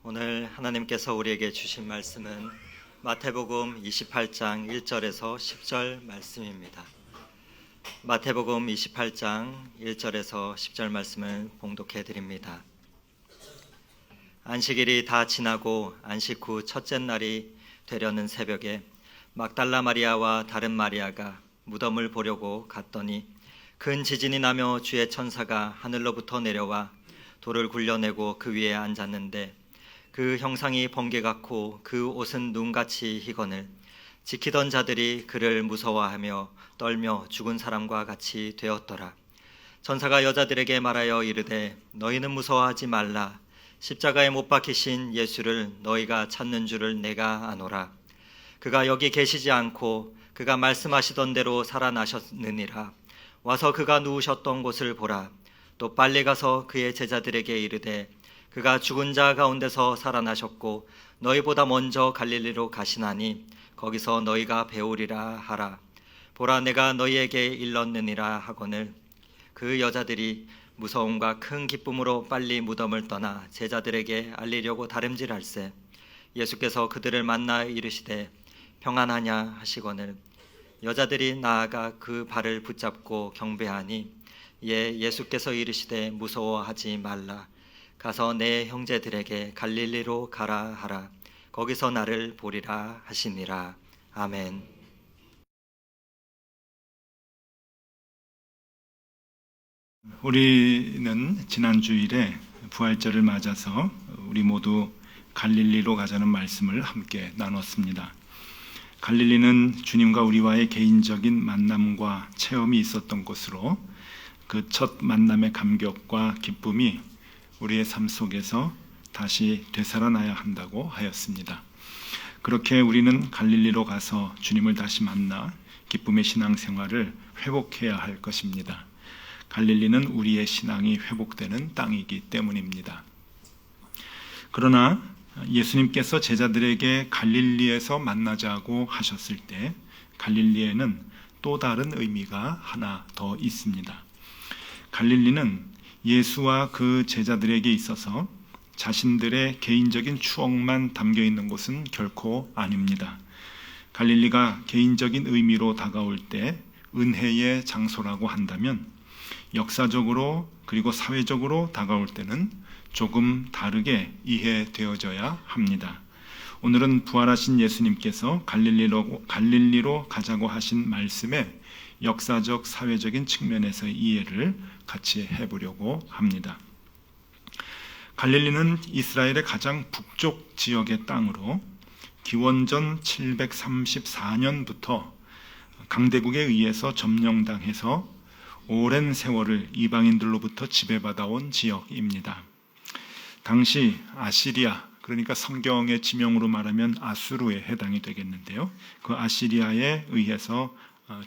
오늘 하나님께서 우리에게 주신 말씀은 마태복음 28장 1절에서 10절 말씀입니다. 마태복음 28장 1절에서 10절 말씀을 봉독해 드립니다. 안식일이 다 지나고 안식 후 첫째 날이 되려는 새벽에 막달라 마리아와 다른 마리아가 무덤을 보려고 갔더니 큰 지진이 나며 주의 천사가 하늘로부터 내려와 돌을 굴려내고 그 위에 앉았는데 그 형상이 번개 같고 그 옷은 눈같이 희거늘 지키던 자들이 그를 무서워하며 떨며 죽은 사람과 같이 되었더라. 천사가 여자들에게 말하여 이르되 너희는 무서워하지 말라. 십자가에 못 박히신 예수를 너희가 찾는 줄을 내가 아노라. 그가 여기 계시지 않고 그가 말씀하시던 대로 살아나셨느니라. 와서 그가 누우셨던 곳을 보라. 또 빨리 가서 그의 제자들에게 이르되 그가 죽은 자 가운데서 살아나셨고 너희보다 먼저 갈릴리로 가시나니 거기서 너희가 배우리라 하라. 보라, 내가 너희에게 일렀느니라 하거늘 그 여자들이 무서움과 큰 기쁨으로 빨리 무덤을 떠나 제자들에게 알리려고 다름질할세. 예수께서 그들을 만나 이르시되 평안하냐 하시거늘 여자들이 나아가 그 발을 붙잡고 경배하니 예수께서 이르시되 무서워하지 말라. 가서 내 형제들에게 갈릴리로 가라 하라. 거기서 나를 보리라 하시니라. 아멘. 우리는 지난 주일에 부활절을 맞아서 우리 모두 갈릴리로 가자는 말씀을 함께 나눴습니다. 갈릴리는 주님과 우리와의 개인적인 만남과 체험이 있었던 곳으로 그 첫 만남의 감격과 기쁨이 우리의 삶 속에서 다시 되살아나야 한다고 하였습니다. 그렇게 우리는 갈릴리로 가서 주님을 다시 만나 기쁨의 신앙생활을 회복해야 할 것입니다. 갈릴리는 우리의 신앙이 회복되는 땅이기 때문입니다. 그러나 예수님께서 제자들에게 갈릴리에서 만나자고 하셨을 때 갈릴리에는 또 다른 의미가 하나 더 있습니다. 갈릴리는 예수와 그 제자들에게 있어서 자신들의 개인적인 추억만 담겨 있는 곳은 결코 아닙니다. 갈릴리가 개인적인 의미로 다가올 때 은혜의 장소라고 한다면 역사적으로 그리고 사회적으로 다가올 때는 조금 다르게 이해되어져야 합니다. 오늘은 부활하신 예수님께서 갈릴리로 가자고 하신 말씀에 역사적, 사회적인 측면에서 이해를 같이 해보려고 합니다. 갈릴리는 이스라엘의 가장 북쪽 지역의 땅으로 기원전 734년부터 강대국에 의해서 점령당해서 오랜 세월을 이방인들로부터 지배받아온 지역입니다. 당시 아시리아, 그러니까 성경의 지명으로 말하면 아수르에 해당이 되겠는데요. 그 아시리아에 의해서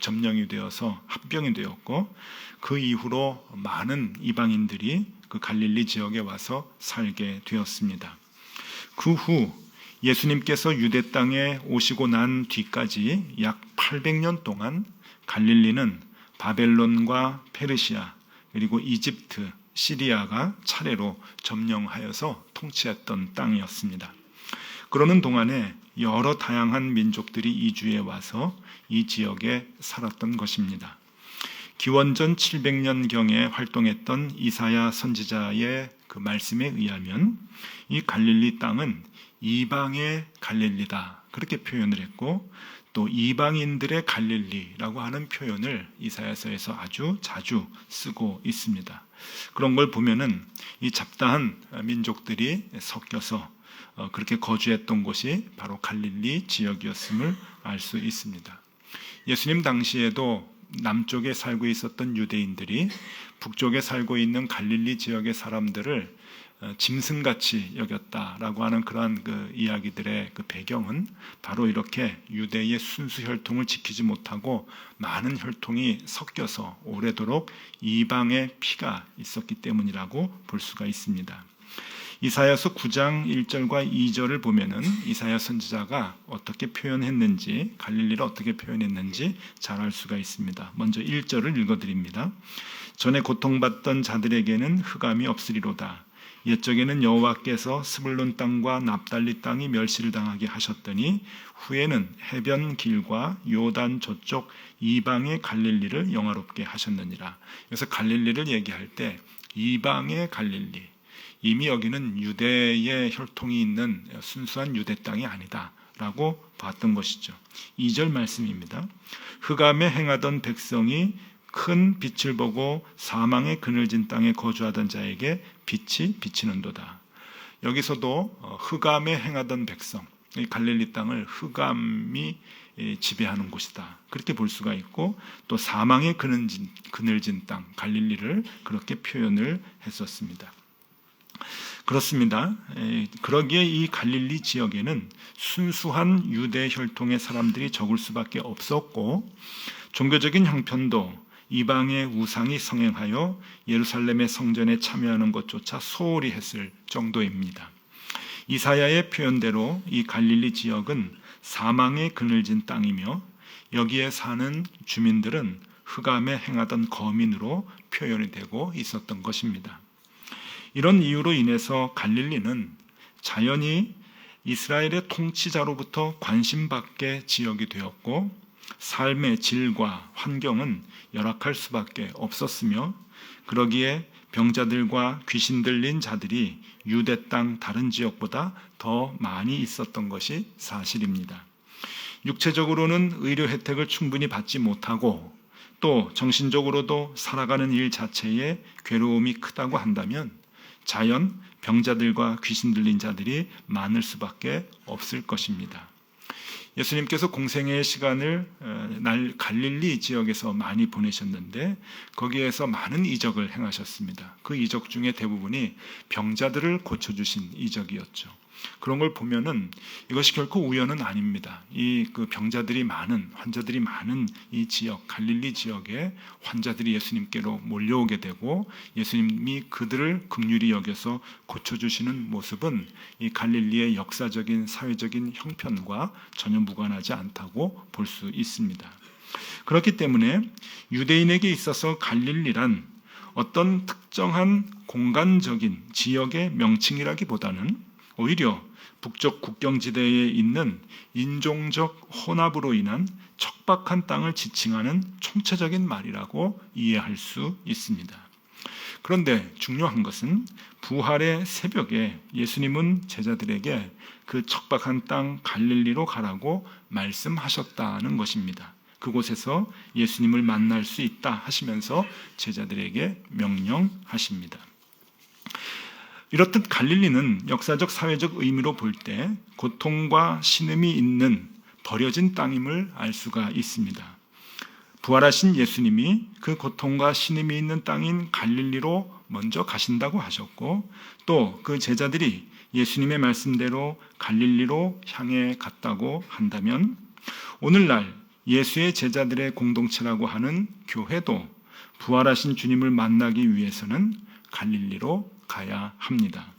점령이 되어서 합병이 되었고 그 이후로 많은 이방인들이 그 갈릴리 지역에 와서 살게 되었습니다. 그 후 예수님께서 유대 땅에 오시고 난 뒤까지 약 800년 동안 갈릴리는 바벨론과 페르시아 그리고 이집트, 시리아가 차례로 점령하여서 통치했던 땅이었습니다. 그러는 동안에 여러 다양한 민족들이 이주해 와서 이 지역에 살았던 것입니다. 기원전 700년경에 활동했던 이사야 선지자의 그 말씀에 의하면 이 갈릴리 땅은 이방의 갈릴리다 그렇게 표현을 했고 또 이방인들의 갈릴리라고 하는 표현을 이사야서에서 아주 자주 쓰고 있습니다. 그런 걸 보면은 이 잡다한 민족들이 섞여서 그렇게 거주했던 곳이 바로 갈릴리 지역이었음을 알 수 있습니다. 예수님 당시에도 남쪽에 살고 있었던 유대인들이 북쪽에 살고 있는 갈릴리 지역의 사람들을 짐승같이 여겼다라고 하는 그러한 그 이야기들의 그 배경은 바로 이렇게 유대의 순수 혈통을 지키지 못하고 많은 혈통이 섞여서 오래도록 이방의 피가 있었기 때문이라고 볼 수가 있습니다. 이사야서 9장 1절과 2절을 보면은 이사야 선지자가 어떻게 표현했는지, 갈릴리를 어떻게 표현했는지 잘 알 수가 있습니다. 먼저 1절을 읽어드립니다. 전에 고통받던 자들에게는 흑암이 없으리로다. 옛적에는 여호와께서 스불론 땅과 납달리 땅이 멸시를 당하게 하셨더니 후에는 해변 길과 요단 저쪽 이방의 갈릴리를 영화롭게 하셨느니라. 그래서 갈릴리를 얘기할 때 이방의 갈릴리, 이미 여기는 유대의 혈통이 있는 순수한 유대 땅이 아니다 라고 봤던 것이죠. 2절 말씀입니다. 흑암에 행하던 백성이 큰 빛을 보고 사망의 그늘진 땅에 거주하던 자에게 빛이 비치는도다. 여기서도 흑암에 행하던 백성, 이 갈릴리 땅을 흑암이 지배하는 곳이다, 그렇게 볼 수가 있고, 또 사망의 그늘진 땅 갈릴리를 그렇게 표현을 했었습니다. 그렇습니다. 그러기에 이 갈릴리 지역에는 순수한 유대 혈통의 사람들이 적을 수밖에 없었고, 종교적인 형편도 이방의 우상이 성행하여 예루살렘의 성전에 참여하는 것조차 소홀히 했을 정도입니다. 이사야의 표현대로 이 갈릴리 지역은 사망의 그늘진 땅이며 여기에 사는 주민들은 흑암에 행하던 거민으로 표현이 되고 있었던 것입니다. 이런 이유로 인해서 갈릴리는 자연히 이스라엘의 통치자로부터 관심받게 지역이 되었고, 삶의 질과 환경은 열악할 수밖에 없었으며, 그러기에 병자들과 귀신 들린 자들이 유대 땅 다른 지역보다 더 많이 있었던 것이 사실입니다. 육체적으로는 의료 혜택을 충분히 받지 못하고 또 정신적으로도 살아가는 일 자체에 괴로움이 크다고 한다면 자연 병자들과 귀신 들린 자들이 많을 수밖에 없을 것입니다. 예수님께서 공생애의 시간을 갈릴리 지역에서 많이 보내셨는데 거기에서 많은 이적을 행하셨습니다. 그 이적 중에 대부분이 병자들을 고쳐주신 이적이었죠. 그런 걸 보면은 이것이 결코 우연은 아닙니다. 그 병자들이 많은, 환자들이 많은 이 지역, 갈릴리 지역에 환자들이 예수님께로 몰려오게 되고 예수님이 그들을 긍휼히 여겨서 고쳐주시는 모습은 이 갈릴리의 역사적인 사회적인 형편과 전혀 무관하지 않다고 볼 수 있습니다. 그렇기 때문에 유대인에게 있어서 갈릴리란 어떤 특정한 공간적인 지역의 명칭이라기보다는 오히려 북쪽 국경지대에 있는 인종적 혼합으로 인한 척박한 땅을 지칭하는 총체적인 말이라고 이해할 수 있습니다. 그런데 중요한 것은 부활의 새벽에 예수님은 제자들에게 그 척박한 땅 갈릴리로 가라고 말씀하셨다는 것입니다. 그곳에서 예수님을 만날 수 있다 하시면서 제자들에게 명령하십니다. 이렇듯 갈릴리는 역사적 사회적 의미로 볼 때 고통과 신음이 있는 버려진 땅임을 알 수가 있습니다. 부활하신 예수님이 그 고통과 신음이 있는 땅인 갈릴리로 먼저 가신다고 하셨고, 또 그 제자들이 예수님의 말씀대로 갈릴리로 향해 갔다고 한다면 오늘날 예수의 제자들의 공동체라고 하는 교회도 부활하신 주님을 만나기 위해서는 갈릴리로 가야 합니다.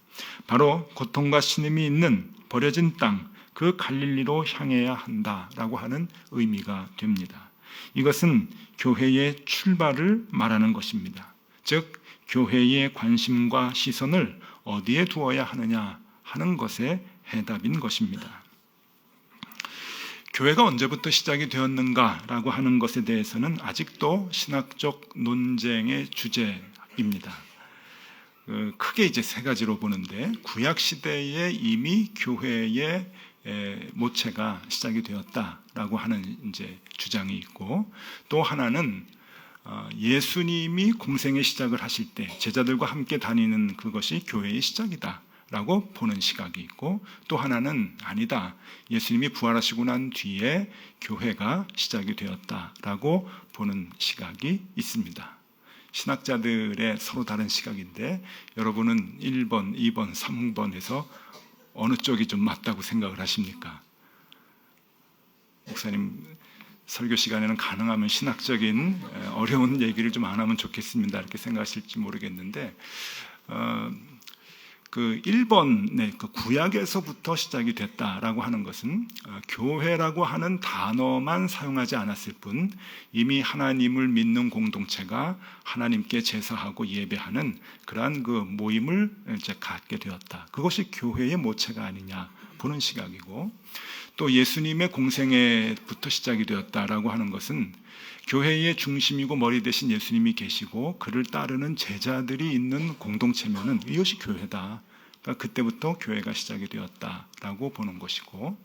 바로 고통과 신음이 있는 버려진 땅, 그 갈릴리로 향해야 한다라고 하는 의미가 됩니다. 이것은 교회의 출발을 말하는 것입니다. 즉 교회의 관심과 시선을 어디에 두어야 하느냐 하는 것의 해답인 것입니다. 교회가 언제부터 시작이 되었는가라고 하는 것에 대해서는 아직도 신학적 논쟁의 주제입니다. 크게 이제 세 가지로 보는데, 구약 시대에 이미 교회의 모체가 시작이 되었다라고 하는 이제 주장이 있고, 또 하나는 예수님이 공생의 시작을 하실 때 제자들과 함께 다니는 그것이 교회의 시작이다라고 보는 시각이 있고, 또 하나는 아니다, 예수님이 부활하시고 난 뒤에 교회가 시작이 되었다라고 보는 시각이 있습니다. 신학자들의 서로 다른 시각인데 여러분은 1번, 2번, 3번에서 어느 쪽이 좀 맞다고 생각을 하십니까? 목사님 설교 시간에는 가능하면 신학적인 어려운 얘기를 좀 안 하면 좋겠습니다 이렇게 생각하실지 모르겠는데, 그 일본의 그 구약에서부터 시작이 됐다라고 하는 것은 교회라고 하는 단어만 사용하지 않았을 뿐 이미 하나님을 믿는 공동체가 하나님께 제사하고 예배하는 그러한 그 모임을 이제 갖게 되었다. 그것이 교회의 모체가 아니냐 보는 시각이고, 또 예수님의 공생애부터 시작이 되었다라고 하는 것은 교회의 중심이고 머리 대신 예수님이 계시고 그를 따르는 제자들이 있는 공동체면은 이것이 교회다. 그러니까 그때부터 교회가 시작이 되었다라고 보는 것이고,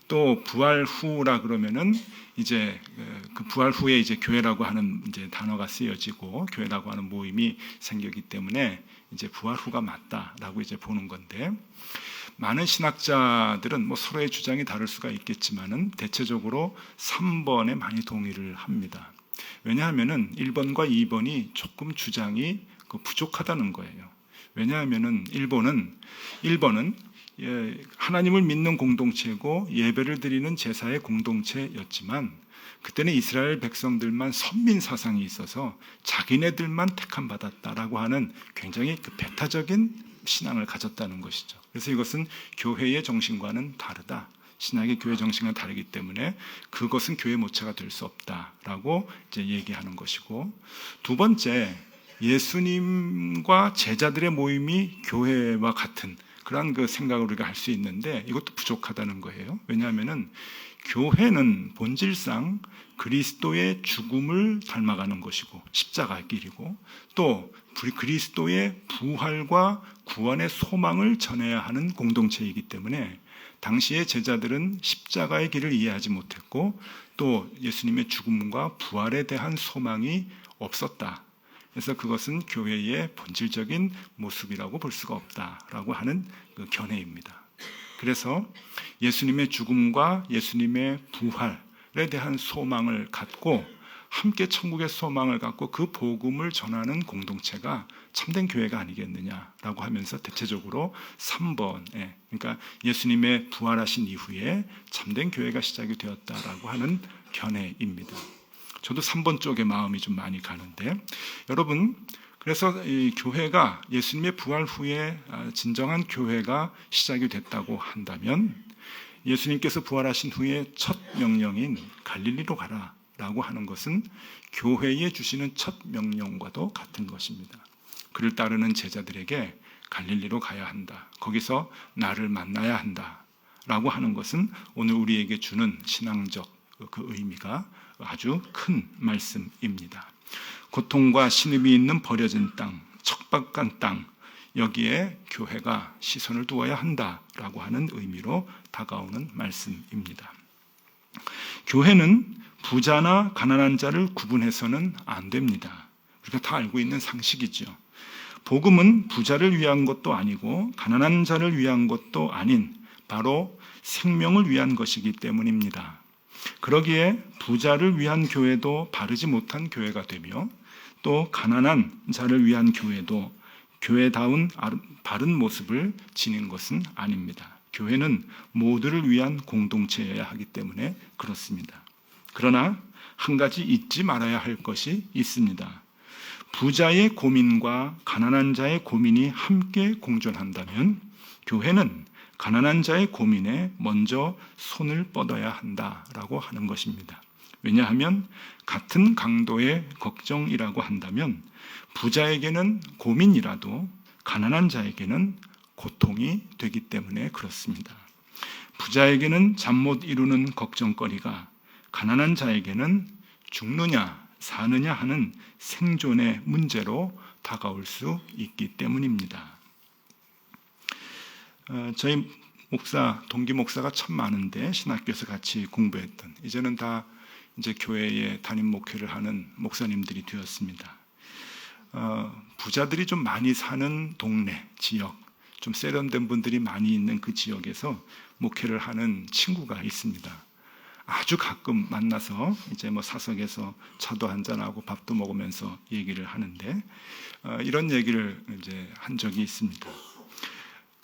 또 부활 후라 그러면은 이제 그 부활 후에 이제 교회라고 하는 이제 단어가 쓰여지고 교회라고 하는 모임이 생기기 때문에 이제 부활 후가 맞다라고 이제 보는 건데, 많은 신학자들은 뭐 서로의 주장이 다를 수가 있겠지만은 대체적으로 3번에 많이 동의를 합니다. 왜냐하면은 1번과 2번이 조금 주장이 부족하다는 거예요. 왜냐하면은 1번은 하나님을 믿는 공동체고 예배를 드리는 제사의 공동체였지만 그때는 이스라엘 백성들만 선민 사상이 있어서 자기네들만 택함 받았다라고 하는 굉장히 배타적인 신앙을 가졌다는 것이죠. 그래서 이것은 교회의 정신과는 다르다. 신학의 교회 정신과 다르기 때문에 그것은 교회 모체가 될 수 없다라고 이제 얘기하는 것이고, 두 번째, 예수님과 제자들의 모임이 교회와 같은 그런 그 생각을 우리가 할 수 있는데 이것도 부족하다는 거예요. 왜냐하면은 교회는 본질상 그리스도의 죽음을 닮아가는 것이고 십자가의 길이고, 또 그리스도의 부활과 구원의 소망을 전해야 하는 공동체이기 때문에 당시의 제자들은 십자가의 길을 이해하지 못했고 또 예수님의 죽음과 부활에 대한 소망이 없었다. 그래서 그것은 교회의 본질적인 모습이라고 볼 수가 없다라고 하는 그 견해입니다. 그래서 예수님의 죽음과 예수님의 부활에 대한 소망을 갖고 함께 천국의 소망을 갖고 그 복음을 전하는 공동체가 참된 교회가 아니겠느냐라고 하면서 대체적으로 3번에, 그러니까 예수님의 부활하신 이후에 참된 교회가 시작이 되었다라고 하는 견해입니다. 저도 3번 쪽에 마음이 좀 많이 가는데, 여러분, 그래서 이 교회가 예수님의 부활 후에 진정한 교회가 시작이 됐다고 한다면 예수님께서 부활하신 후에 첫 명령인 갈릴리로 가라라고 하는 것은 교회에 주시는 첫 명령과도 같은 것입니다. 그를 따르는 제자들에게 갈릴리로 가야 한다. 거기서 나를 만나야 한다라고 하는 것은 오늘 우리에게 주는 신앙적 그 의미가 아주 큰 말씀입니다. 고통과 신음이 있는 버려진 땅, 척박한 땅, 여기에 교회가 시선을 두어야 한다라고 하는 의미로 다가오는 말씀입니다. 교회는 부자나 가난한 자를 구분해서는 안 됩니다. 우리가 다 알고 있는 상식이죠. 복음은 부자를 위한 것도 아니고 가난한 자를 위한 것도 아닌 바로 생명을 위한 것이기 때문입니다. 그러기에 부자를 위한 교회도 바르지 못한 교회가 되며 또 가난한 자를 위한 교회도 교회다운 바른 모습을 지닌 것은 아닙니다. 교회는 모두를 위한 공동체여야 하기 때문에 그렇습니다. 그러나 한 가지 잊지 말아야 할 것이 있습니다. 부자의 고민과 가난한 자의 고민이 함께 공존한다면 교회는 가난한 자의 고민에 먼저 손을 뻗어야 한다라고 하는 것입니다. 왜냐하면 같은 강도의 걱정이라고 한다면 부자에게는 고민이라도 가난한 자에게는 고통이 되기 때문에 그렇습니다. 부자에게는 잠 못 이루는 걱정거리가 가난한 자에게는 죽느냐 사느냐 하는 생존의 문제로 다가올 수 있기 때문입니다. 저희 동기 목사가 참 많은데 신학교에서 같이 공부했던, 이제는 다 이제 교회에 담임 목회를 하는 목사님들이 되었습니다. 부자들이 좀 많이 사는 동네, 지역, 좀 세련된 분들이 많이 있는 그 지역에서 목회를 하는 친구가 있습니다. 아주 가끔 만나서 이제 뭐 사석에서 차도 한잔하고 밥도 먹으면서 얘기를 하는데 이런 얘기를 이제 한 적이 있습니다.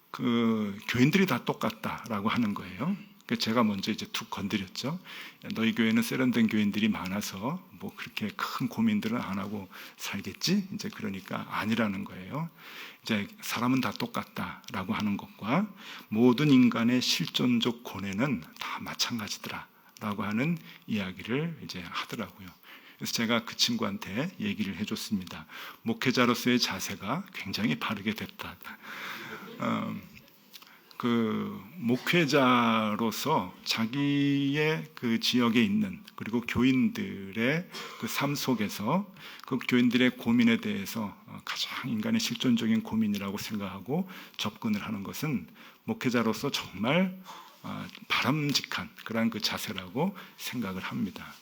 그 교인들이 다 똑같다라고 하는 거예요. 제가 먼저 이제 툭 건드렸죠. 너희 교회는 세련된 교인들이 많아서 뭐 그렇게 큰 고민들은 안 하고 살겠지? 이제 그러니까 아니라는 거예요. 이제 사람은 다 똑같다라고 하는 것과 모든 인간의 실존적 고뇌는 다 마찬가지더라라고 하는 이야기를 이제 하더라고요. 그래서 제가 그 친구한테 얘기를 해줬습니다. 목회자로서의 자세가 굉장히 바르게 됐다. 그 목회자로서 자기의 그 지역에 있는 그리고 교인들의 그 삶 속에서 그 교인들의 고민에 대해서 가장 인간의 실존적인 고민이라고 생각하고 접근을 하는 것은 목회자로서 정말 바람직한 그러한 그 자세라고 생각을 합니다.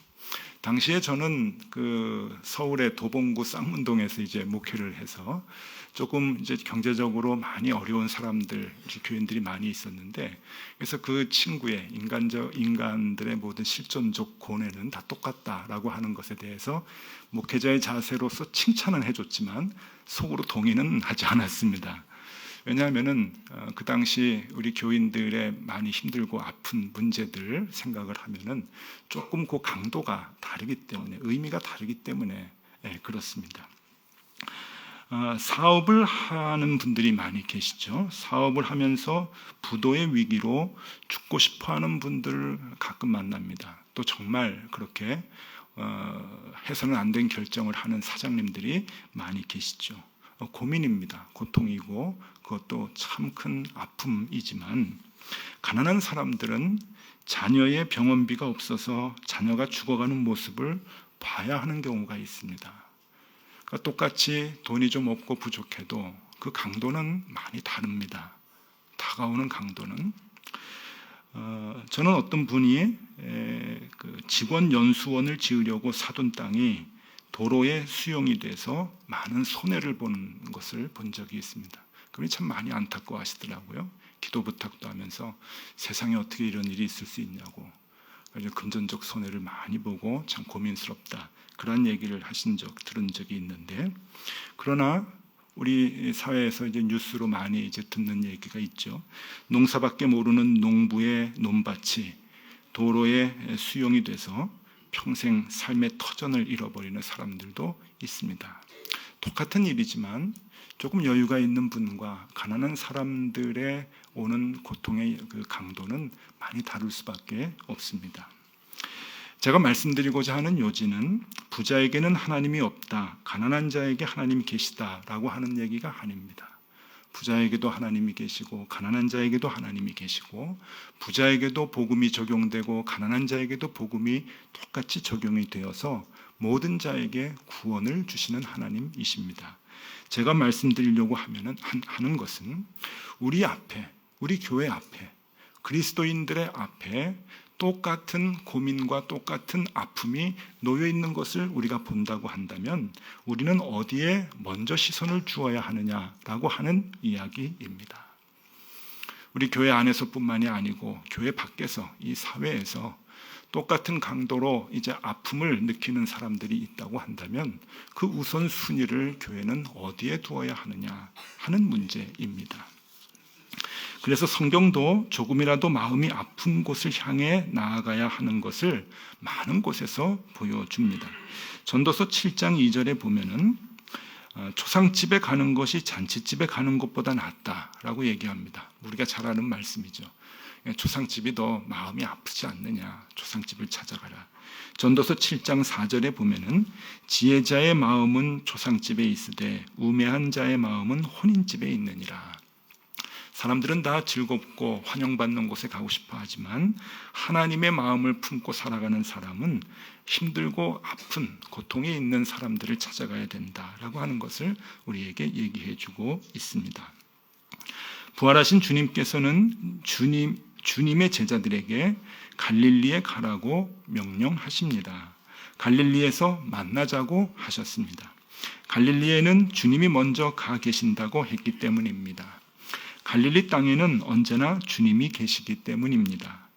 당시에 저는 그 서울의 도봉구 쌍문동에서 이제 목회를 해서 조금 이제 경제적으로 많이 어려운 사람들, 교인들이 많이 있었는데, 그래서 그 친구의 인간들의 모든 실존적 고뇌는 다 똑같다라고 하는 것에 대해서 목회자의 자세로서 칭찬은 해줬지만 속으로 동의는 하지 않았습니다. 왜냐하면은 그 당시 우리 교인들의 많이 힘들고 아픈 문제들 생각을 하면은 조금 그 강도가 다르기 때문에, 의미가 다르기 때문에 그렇습니다. 사업을 하는 분들이 많이 계시죠. 사업을 하면서 부도의 위기로 죽고 싶어하는 분들을 가끔 만납니다. 또 정말 그렇게 해서는 안 된 결정을 하는 사장님들이 많이 계시죠. 고민입니다. 고통이고 그것도 참 큰 아픔이지만, 가난한 사람들은 자녀의 병원비가 없어서 자녀가 죽어가는 모습을 봐야 하는 경우가 있습니다. 그러니까 똑같이 돈이 좀 없고 부족해도 그 강도는 많이 다릅니다. 다가오는 강도는. 저는 어떤 분이 그 직원 연수원을 지으려고 사둔 땅이 도로에 수용이 돼서 많은 손해를 보는 것을 본 적이 있습니다. 그분이 참 많이 안타까워하시더라고요. 기도 부탁도 하면서 세상에 어떻게 이런 일이 있을 수 있냐고, 금전적 손해를 많이 보고 참 고민스럽다, 그런 얘기를 들은 적이 있는데, 그러나 우리 사회에서 이제 뉴스로 많이 이제 듣는 얘기가 있죠. 농사밖에 모르는 농부의 논밭이 도로에 수용이 돼서 평생 삶의 터전을 잃어버리는 사람들도 있습니다. 똑같은 일이지만 조금 여유가 있는 분과 가난한 사람들의 오는 고통의 그 강도는 많이 다를 수밖에 없습니다. 제가 말씀드리고자 하는 요지는 부자에게는 하나님이 없다, 가난한 자에게 하나님이 계시다라고 하는 얘기가 아닙니다. 부자에게도 하나님이 계시고 가난한 자에게도 하나님이 계시고, 부자에게도 복음이 적용되고 가난한 자에게도 복음이 똑같이 적용이 되어서 모든 자에게 구원을 주시는 하나님이십니다. 제가 말씀드리려고 하는 것은 우리 앞에, 우리 교회 앞에, 그리스도인들의 앞에 똑같은 고민과 똑같은 아픔이 놓여 있는 것을 우리가 본다고 한다면 우리는 어디에 먼저 시선을 주어야 하느냐라고 하는 이야기입니다. 우리 교회 안에서뿐만이 아니고 교회 밖에서, 이 사회에서 똑같은 강도로 이제 아픔을 느끼는 사람들이 있다고 한다면 그 우선순위를 교회는 어디에 두어야 하느냐 하는 문제입니다. 그래서 성경도 조금이라도 마음이 아픈 곳을 향해 나아가야 하는 것을 많은 곳에서 보여줍니다. 전도서 7장 2절에 보면은 초상집에 가는 것이 잔치집에 가는 것보다 낫다라고 얘기합니다. 우리가 잘 아는 말씀이죠. 초상집이 더 마음이 아프지 않느냐, 초상집을 찾아가라. 전도서 7장 4절에 보면은 지혜자의 마음은 초상집에 있으되 우매한 자의 마음은 혼인집에 있느니라. 사람들은 다 즐겁고 환영받는 곳에 가고 싶어 하지만 하나님의 마음을 품고 살아가는 사람은 힘들고 아픈 고통이 있는 사람들을 찾아가야 된다라고 하는 것을 우리에게 얘기해 주고 있습니다. 부활하신 주님께서는 주님의 제자들에게 갈릴리에 가라고 명령하십니다. 갈릴리에서 만나자고 하셨습니다. 갈릴리에는 주님이 먼저 가 계신다고 했기 때문입니다. 갈릴리 땅에는 언제나 주님이 계시기 때문입니다.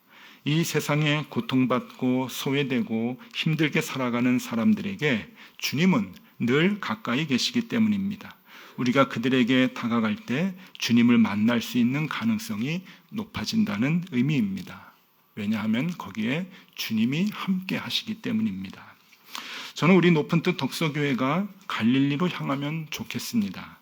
이 세상에 고통받고 소외되고 힘들게 살아가는 사람들에게 주님은 늘 가까이 계시기 때문입니다. 우리가 그들에게 다가갈 때 주님을 만날 수 있는 가능성이 높아진다는 의미입니다. 왜냐하면 거기에 주님이 함께 하시기 때문입니다. 저는 우리 높은 뜻 덕서교회가 갈릴리로 향하면 좋겠습니다.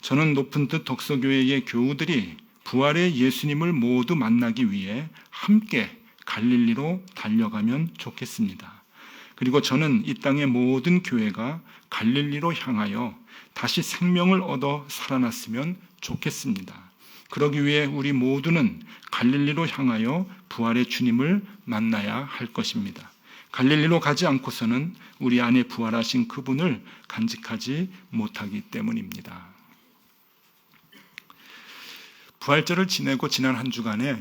저는 높은 뜻 덕서교회의 교우들이 부활의 예수님을 모두 만나기 위해 함께 갈릴리로 달려가면 좋겠습니다. 그리고 저는 이 땅의 모든 교회가 갈릴리로 향하여 다시 생명을 얻어 살아났으면 좋겠습니다. 그러기 위해 우리 모두는 갈릴리로 향하여 부활의 주님을 만나야 할 것입니다. 갈릴리로 가지 않고서는 우리 안에 부활하신 그분을 간직하지 못하기 때문입니다. 부활절을 지내고 지난 한 주간에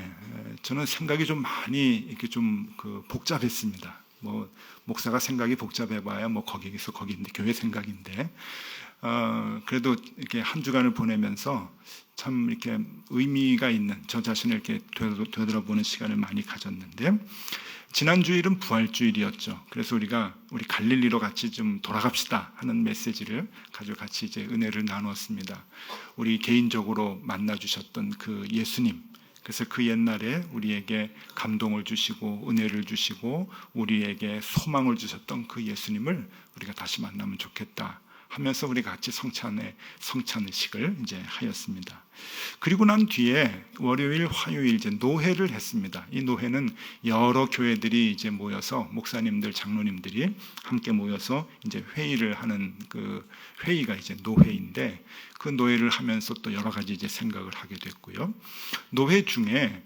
저는 생각이 좀 많이 이렇게 좀 복잡했습니다. 목사가 생각이 복잡해봐야 거기서 거기인데 교회 생각인데 그래도 이렇게 한 주간을 보내면서 참 이렇게 의미가 있는 저 자신을 이렇게 되돌아보는 시간을 많이 가졌는데 지난 주일은 부활주일이었죠. 그래서 우리 갈릴리로 같이 좀 돌아갑시다 하는 메시지를 가지고 같이 이제 은혜를 나누었습니다. 우리 개인적으로 만나 주셨던 그 예수님, 그래서 그 옛날에 우리에게 감동을 주시고 은혜를 주시고 우리에게 소망을 주셨던 그 예수님을 우리가 다시 만나면 좋겠다 하면서 우리가 같이 성찬의식을 이제 하였습니다. 그리고 난 뒤에 월요일, 화요일 이제 노회를 했습니다. 이 노회는 여러 교회들이 이제 모여서 목사님들, 장로님들이 함께 모여서 이제 회의를 하는 그 회의가 이제 노회인데 그 노회를 하면서 또 여러 가지 이제 생각을 하게 됐고요. 노회 중에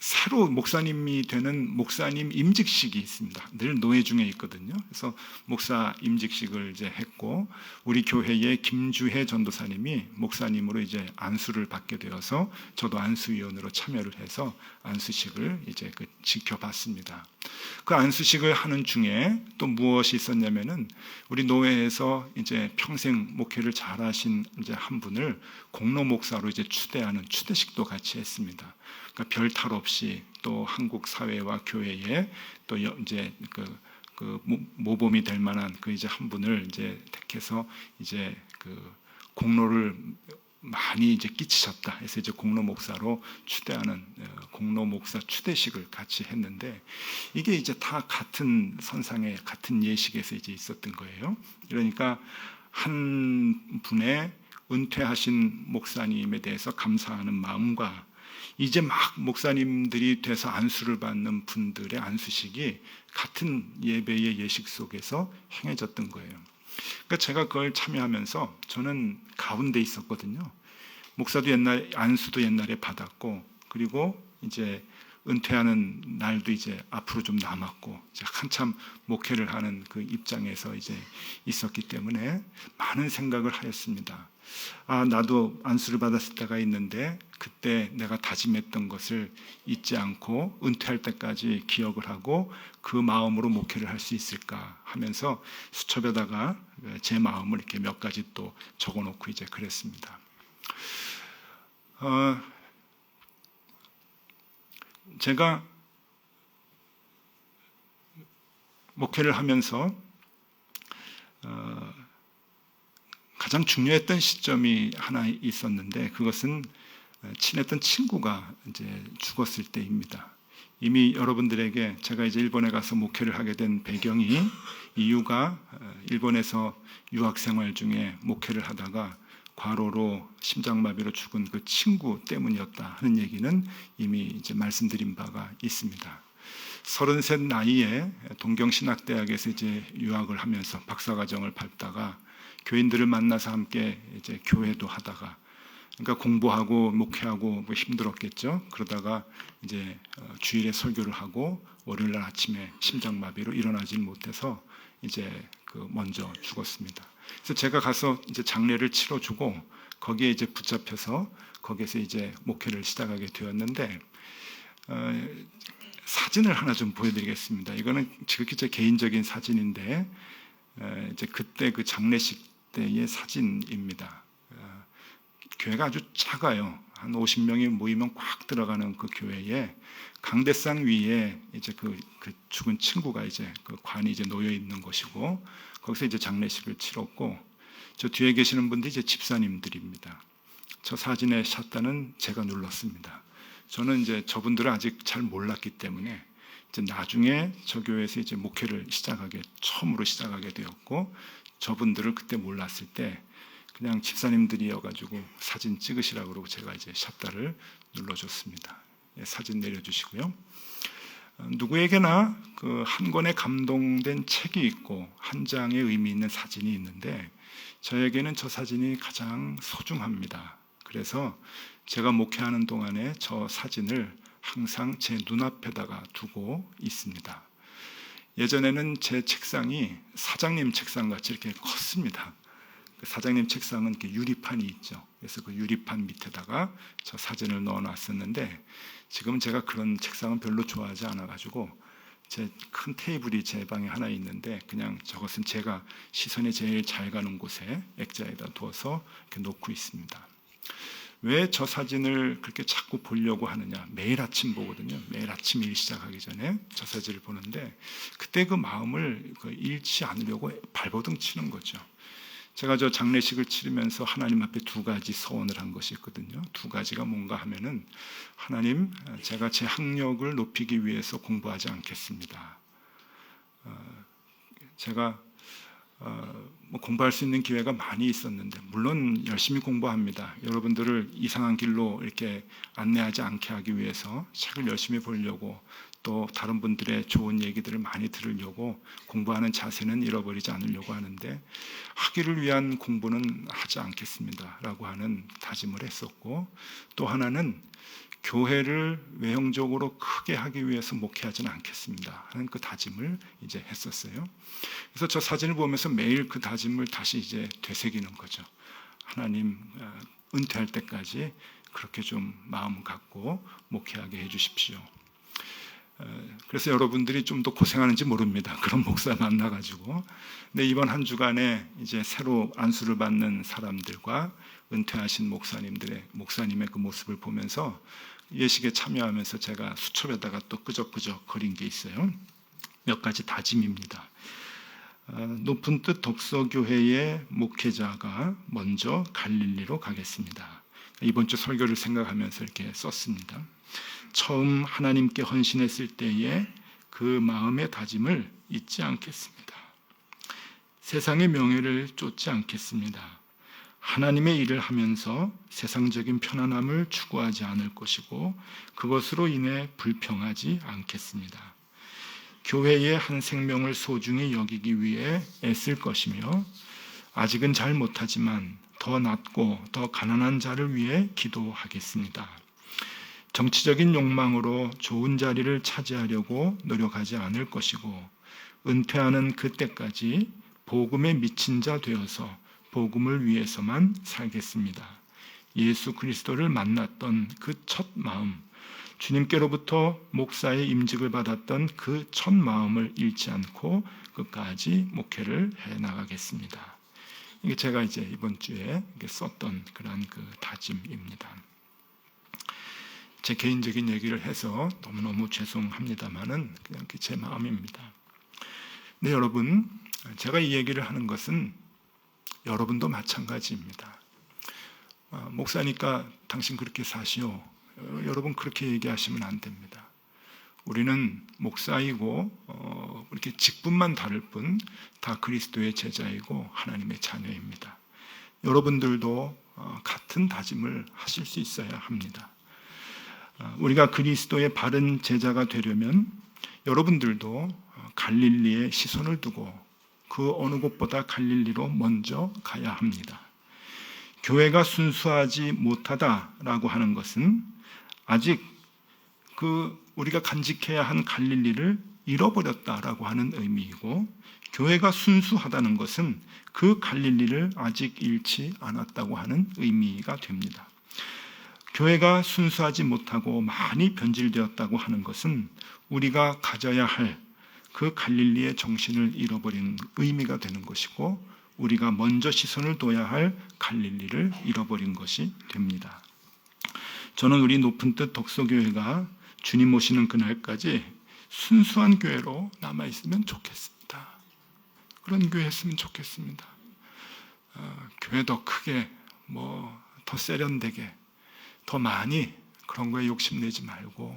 새로 목사님이 되는 목사님 임직식이 있습니다. 늘 노회 중에 있거든요. 그래서 목사 임직식을 이제 했고 우리 교회의 김주혜 전도사님이 목사님으로 이제 안수를 받게 되어서 저도 안수위원으로 참여를 해서 안수식을 이제 지켜봤습니다. 그 안수식을 하는 중에 또 무엇이 있었냐면은 우리 노회에서 이제 평생 목회를 잘하신 이제 한 분을 공로 목사로 이제 추대하는 추대식도 같이 했습니다. 그러니까 별 탈 없이 또 한국 사회와 교회에 또 이제 모범이 될 만한 그 이제 한 분을 이제 택해서 이제 공로를 많이 이제 끼치셨다 해서 이제 공로 목사로 추대하는 공로 목사 추대식을 같이 했는데 이게 이제 다 같은 선상에 같은 예식에서 이제 있었던 거예요. 그러니까 한 분의 은퇴하신 목사님에 대해서 감사하는 마음과 이제 막 목사님들이 돼서 안수를 받는 분들의 안수식이 같은 예배의 예식 속에서 행해졌던 거예요. 그러니까 제가 그걸 참여하면서 저는 가운데 있었거든요. 목사도 안수도 옛날에 받았고 그리고 이제 은퇴하는 날도 이제 앞으로 좀 남았고 이제 한참 목회를 하는 그 입장에서 이제 있었기 때문에 많은 생각을 하였습니다. 나도 안수를 받았을 때가 있는데 그때 내가 다짐했던 것을 잊지 않고 은퇴할 때까지 기억을 하고 그 마음으로 목회를 할 수 있을까 하면서 수첩에다가 제 마음을 이렇게 몇 가지 또 적어놓고 이제 그랬습니다. 제가 목회를 하면서 가장 중요했던 시점이 하나 있었는데 그것은 친했던 친구가 이제 죽었을 때입니다. 이미 여러분들에게 제가 이제 일본에 가서 목회를 하게 된 배경이 이유가 일본에서 유학생활 중에 목회를 하다가 과로로 심장마비로 죽은 그 친구 때문이었다 하는 얘기는 이미 이제 말씀드린 바가 있습니다. 33 나이에 동경신학대학에서 이제 유학을 하면서 박사과정을 밟다가 교인들을 만나서 함께 이제 교회도 하다가 그러니까 공부하고 목회하고 힘들었겠죠. 그러다가 이제 주일에 설교를 하고 월요일 날 아침에 심장마비로 일어나질 못해서 이제 먼저 죽었습니다. 그래서 제가 가서 이제 장례를 치러주고 거기에 이제 붙잡혀서 거기에서 이제 목회를 시작하게 되었는데 사진을 하나 좀 보여드리겠습니다. 이거는 지극히 제 개인적인 사진인데 이제 그때 그 장례식 때의 사진입니다. 교회가 아주 작아요. 한 50명이 모이면 꽉 들어가는 그 교회에 강대상 위에 이제 그 죽은 친구가 이제 그 관이 이제 놓여 있는 것이고 거기서 이제 장례식을 치렀고 저 뒤에 계시는 분들이 이제 집사님들입니다. 저 사진의 샷단은 제가 눌렀습니다. 저는 이제 저분들을 아직 잘 몰랐기 때문에 이제 나중에 저 교회에서 이제 목회를 처음으로 시작하게 되었고, 저분들을 그때 몰랐을 때 그냥 집사님들이어가지고 사진 찍으시라고 그러고 제가 이제 샷다를 눌러줬습니다. 예, 사진 내려주시고요. 누구에게나 그 한 권의 감동된 책이 있고 한 장의 의미 있는 사진이 있는데 저에게는 저 사진이 가장 소중합니다. 그래서 제가 목회하는 동안에 저 사진을 항상 제 눈앞에다가 두고 있습니다. 예전에는 제 책상이 사장님 책상 같이 이렇게 컸습니다. 사장님 책상은 이렇게 유리판이 있죠. 그래서 그 유리판 밑에다가 저 사진을 넣어놨었는데 지금 제가 그런 책상은 별로 좋아하지 않아가지고 제 큰 테이블이 제 방에 하나 있는데 그냥 저것은 제가 시선이 제일 잘 가는 곳에 액자에다 두어서 이렇게 놓고 있습니다. 왜 저 사진을 그렇게 자꾸 보려고 하느냐? 매일 아침 보거든요. 매일 아침 일 시작하기 전에 저 사진을 보는데 그때 그 마음을 잃지 않으려고 발버둥 치는 거죠. 제가 저 장례식을 치르면서 하나님 앞에 두 가지 서원을 한 것이 있거든요. 두 가지가 뭔가 하면은 하나님, 제가 제 학력을 높이기 위해서 공부하지 않겠습니다. 제가 뭐 공부할 수 있는 기회가 많이 있었는데 물론 열심히 공부합니다. 여러분들을 이상한 길로 이렇게 안내하지 않게 하기 위해서 책을 열심히 보려고 또 다른 분들의 좋은 얘기들을 많이 들으려고 공부하는 자세는 잃어버리지 않으려고 하는데 학위를 위한 공부는 하지 않겠습니다 라고 하는 다짐을 했었고, 또 하나는 교회를 외형적으로 크게 하기 위해서 목회하지는 않겠습니다 하는 그 다짐을 이제 했었어요. 그래서 저 사진을 보면서 매일 그 다짐을 다시 이제 되새기는 거죠. 하나님, 은퇴할 때까지 그렇게 좀 마음 갖고 목회하게 해주십시오. 그래서 여러분들이 좀 더 고생하는지 모릅니다. 그런 목사 만나가지고. 근데 이번 한 주간에 이제 새로 안수를 받는 사람들과 은퇴하신 목사님의 그 모습을 보면서 예식에 참여하면서 제가 수첩에다가 또 끄적끄적 거린 게 있어요. 몇 가지 다짐입니다. 높은 뜻 독서교회의 목회자가 먼저 갈릴리로 가겠습니다. 이번 주 설교를 생각하면서 이렇게 썼습니다. 처음 하나님께 헌신했을 때의 그 마음의 다짐을 잊지 않겠습니다. 세상의 명예를 쫓지 않겠습니다. 하나님의 일을 하면서 세상적인 편안함을 추구하지 않을 것이고 그것으로 인해 불평하지 않겠습니다. 교회의 한 생명을 소중히 여기기 위해 애쓸 것이며 아직은 잘 못하지만 더 낫고 더 가난한 자를 위해 기도하겠습니다. 정치적인 욕망으로 좋은 자리를 차지하려고 노력하지 않을 것이고 은퇴하는 그때까지 복음에 미친 자 되어서 복음을 위해서만 살겠습니다. 예수 그리스도를 만났던 그 첫 마음, 주님께로부터 목사의 임직을 받았던 그 첫 마음을 잃지 않고 끝까지 목회를 해나가겠습니다. 이게 제가 이제 이번 주에 썼던 그런 그 다짐입니다. 제 개인적인 얘기를 해서 너무너무 죄송합니다만은 그냥 제 마음입니다. 네, 여러분, 제가 이 얘기를 하는 것은 여러분도 마찬가지입니다. 목사니까 당신 그렇게 사시오. 여러분 그렇게 얘기하시면 안 됩니다. 우리는 목사이고 이렇게 직분만 다를 뿐 다 그리스도의 제자이고 하나님의 자녀입니다. 여러분들도 같은 다짐을 하실 수 있어야 합니다. 우리가 그리스도의 바른 제자가 되려면 여러분들도 갈릴리에 시선을 두고 그 어느 곳보다 갈릴리로 먼저 가야 합니다. 교회가 순수하지 못하다라고 하는 것은 아직 우리가 간직해야 한 갈릴리를 잃어버렸다라고 하는 의미이고, 교회가 순수하다는 것은 그 갈릴리를 아직 잃지 않았다고 하는 의미가 됩니다. 교회가 순수하지 못하고 많이 변질되었다고 하는 것은 우리가 가져야 할 그 갈릴리의 정신을 잃어버린 의미가 되는 것이고, 우리가 먼저 시선을 둬야 할 갈릴리를 잃어버린 것이 됩니다. 저는 우리 높은 뜻 독서교회가 주님 오시는 그날까지 순수한 교회로 남아있으면 좋겠습니다. 그런 교회였으면 좋겠습니다. 교회 더 크게, 더 세련되게, 더 많이 그런 거에 욕심내지 말고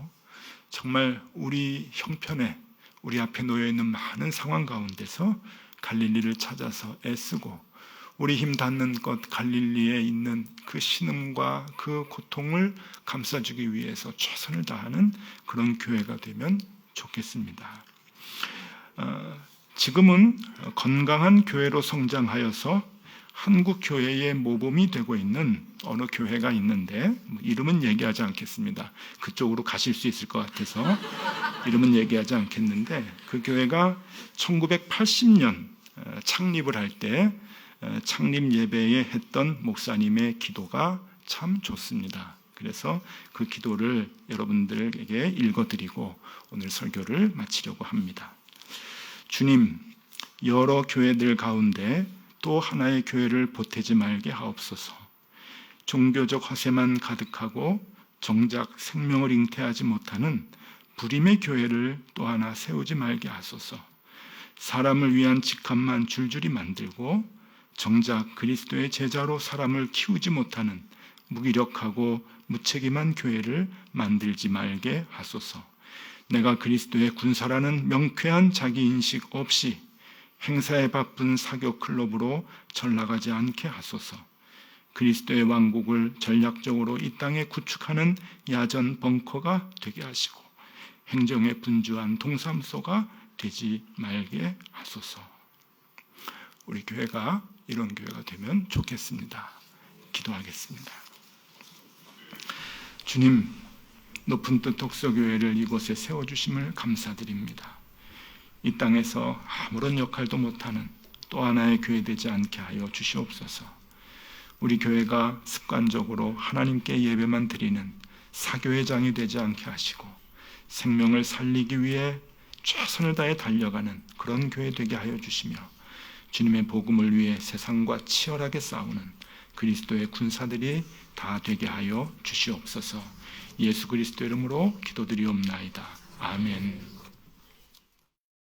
정말 우리 형편에 우리 앞에 놓여 있는 많은 상황 가운데서 갈릴리를 찾아서 애쓰고 우리 힘 닿는 것 갈릴리에 있는 그 신음과 그 고통을 감싸주기 위해서 최선을 다하는 그런 교회가 되면 좋겠습니다. 지금은 건강한 교회로 성장하여서 한국 교회의 모범이 되고 있는 어느 교회가 있는데 이름은 얘기하지 않겠습니다. 그쪽으로 가실 수 있을 것 같아서 이름은 얘기하지 않겠는데 그 교회가 1980년 창립을 할 때 창립 예배에 했던 목사님의 기도가 참 좋습니다. 그래서 그 기도를 여러분들에게 읽어드리고 오늘 설교를 마치려고 합니다. 주님, 여러 교회들 가운데 또 하나의 교회를 보태지 말게 하옵소서. 종교적 허세만 가득하고 정작 생명을 잉태하지 못하는 불임의 교회를 또 하나 세우지 말게 하소서. 사람을 위한 직함만 줄줄이 만들고 정작 그리스도의 제자로 사람을 키우지 못하는 무기력하고 무책임한 교회를 만들지 말게 하소서. 내가 그리스도의 군사라는 명쾌한 자기인식 없이 행사에 바쁜 사교 클럽으로 전락하지 않게 하소서. 그리스도의 왕국을 전략적으로 이 땅에 구축하는 야전 벙커가 되게 하시고 행정에 분주한 동사무소가 되지 말게 하소서. 우리 교회가 이런 교회가 되면 좋겠습니다. 기도하겠습니다. 주님, 높은 뜻 독서교회를 이곳에 세워주심을 감사드립니다. 이 땅에서 아무런 역할도 못하는 또 하나의 교회 되지 않게 하여 주시옵소서. 우리 교회가 습관적으로 하나님께 예배만 드리는 사교회장이 되지 않게 하시고 생명을 살리기 위해 최선을 다해 달려가는 그런 교회 되게 하여 주시며 주님의 복음을 위해 세상과 치열하게 싸우는 그리스도의 군사들이 다 되게 하여 주시옵소서. 예수 그리스도 이름으로 기도드리옵나이다. 아멘.